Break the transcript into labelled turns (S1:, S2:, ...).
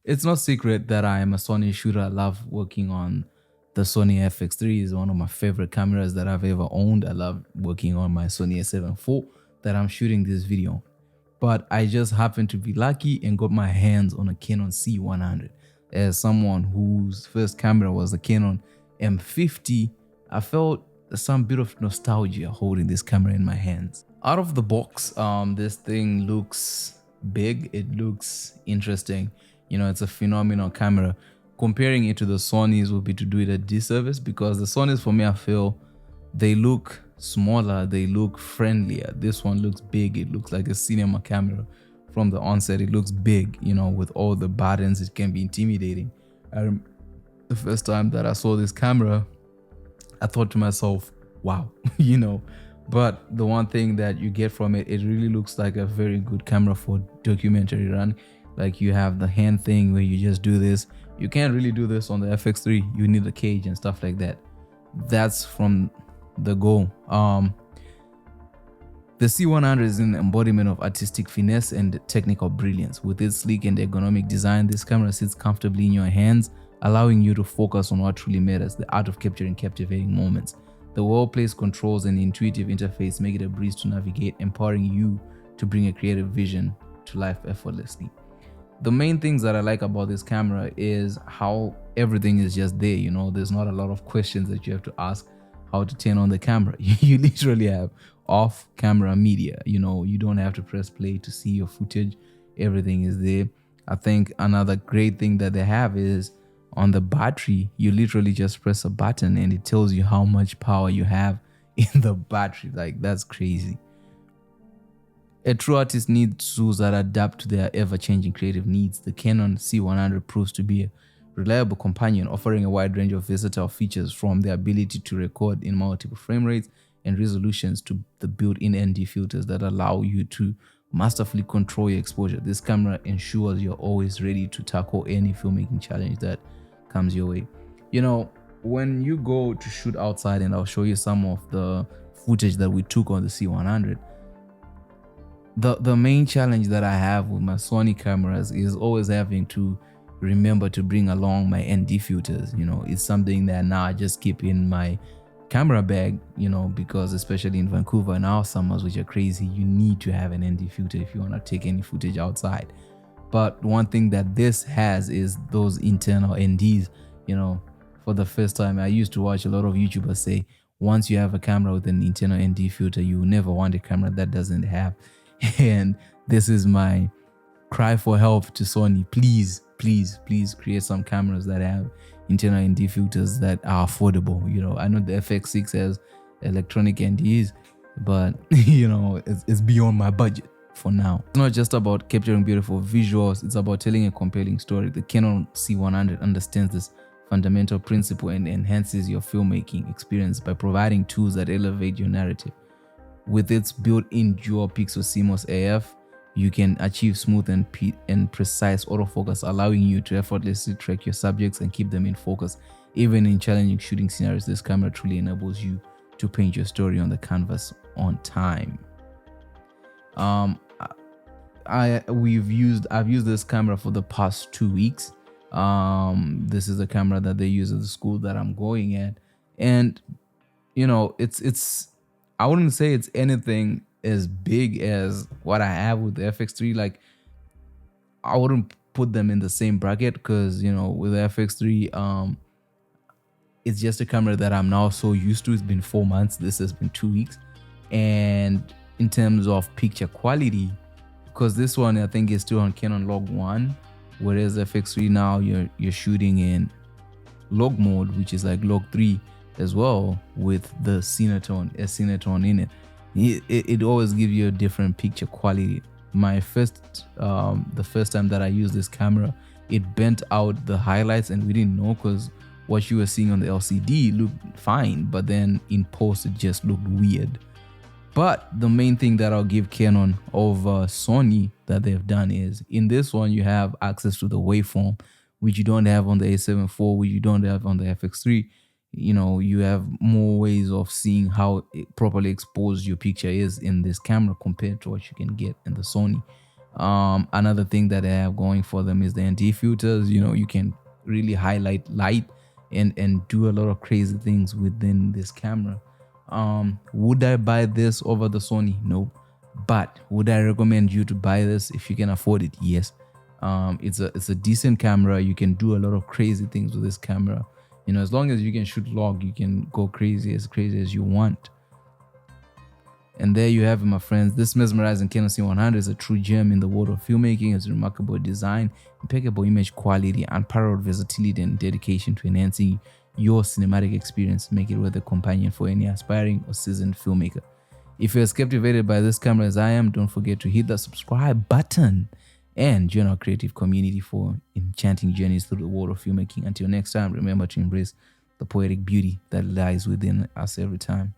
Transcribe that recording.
S1: It's not secret that I am a Sony shooter. I love working on the Sony FX3. Is one of my favorite cameras that I've ever owned. I love working on my Sony A7 IV that I'm shooting this video. But I just happened to be lucky and got my hands on a Canon C100. As someone whose first camera was a Canon M50, I felt some bit of nostalgia holding this camera in my hands. Out of the box, this thing looks big. It looks interesting. You know, it's a phenomenal camera. Comparing it to the Sonys would be to do it a disservice, because the Sonys, for me, I feel they look smaller, they look friendlier. This one looks big. It looks like a cinema camera from the onset. It looks big, you know, with all the buttons. It can be intimidating. The first time that I saw this camera, I thought to myself, wow, you know. But the one thing that you get from it, it really looks like a very good camera for documentary run. Like, you have the hand thing where you just do this. You can't really do this on the FX3. You need a cage and stuff like that. That's from the go. The C100 is an embodiment of artistic finesse and technical brilliance. With its sleek and ergonomic design, this camera sits comfortably in your hands, allowing you to focus on what truly matters: the art of capturing captivating moments. The well-placed controls and the intuitive interface make it a breeze to navigate, empowering you to bring a creative vision to life effortlessly. The main things that I like about this camera is how everything is just there. You know, there's not a lot of questions that you have to ask how to turn on the camera. You literally have off camera media. You know, you don't have to press play to see your footage. Everything is there. I think another great thing that they have is on the battery, you literally just press a button and it tells you how much power you have in the battery. Like, that's crazy. A true artist needs tools that adapt to their ever-changing creative needs. The Canon C100 proves to be a reliable companion, offering a wide range of versatile features, from the ability to record in multiple frame rates and resolutions to the built-in ND filters that allow you to masterfully control your exposure. This camera ensures you're always ready to tackle any filmmaking challenge that comes your way. You know, when you go to shoot outside, and I'll show you some of the footage that we took on the C100, the main challenge that I have with my Sony cameras is always having to remember to bring along my ND filters. You know, it's something that now I just keep in my camera bag, you know, because especially in Vancouver in our summers, which are crazy, you need to have an ND filter if you want to take any footage outside. But one thing that this has is those internal NDs. You know, for the first time, I used to watch a lot of YouTubers say, once you have a camera with an internal ND filter, you will never want a camera that doesn't have. And this is my cry for help to Sony. Please, please, please create some cameras that have internal ND filters that are affordable. You know, I know the FX6 has electronic NDs, but you know, it's beyond my budget for now. It's not just about capturing beautiful visuals, it's about telling a compelling story. The Canon C100 understands this fundamental principle and enhances your filmmaking experience by providing tools that elevate your narrative. With its built-in dual pixel CMOS AF, you can achieve smooth and precise autofocus, allowing you to effortlessly track your subjects and keep them in focus. Even in challenging shooting scenarios, this camera truly enables you to paint your story on the canvas on time. I've used this camera for the past 2 weeks. This is the camera that they use at the school that I'm going at, and you know, it's I wouldn't say it's anything as big as what I have with the FX3. Like, I wouldn't put them in the same bracket, because you know, with the FX3, it's just a camera that I'm now so used to. It's been 4 months. This has been 2 weeks. And in terms of picture quality, because this one I think is still on Canon log 1, whereas FX3 now you're shooting in log mode, which is like log 3 as well, with the Cinetone in it. It always gives you a different picture quality. The first time that I used this camera, it bent out the highlights, and we didn't know, because what you were seeing on the LCD looked fine, but then in post it just looked weird. But the main thing that I'll give Canon over Sony that they've done is, in this one you have access to the waveform, which you don't have on the A7 IV, which you don't have on the FX3. You know, you have more ways of seeing how properly exposed your picture is in this camera compared to what you can get in the Sony. Another thing that they have going for them is the ND filters. You can really highlight light and do a lot of crazy things within this camera. Would I buy this over the Sony? No. But would I recommend you to buy this if you can afford it? Yes. It's a decent camera. You can do a lot of crazy things with this camera. As long as you can shoot log, you can go crazy as you want. And there you have it, my friends. This mesmerizing Canon C100 is a true gem in the world of filmmaking. It's remarkable design, impeccable image quality, unparalleled versatility, and dedication to enhancing your cinematic experience. Make it worth a companion for any aspiring or seasoned filmmaker. If you're as captivated by this camera as I am, don't forget to hit the subscribe button and join our creative community for enchanting journeys through the world of filmmaking. Until next time, remember to embrace the poetic beauty that lies within us every time.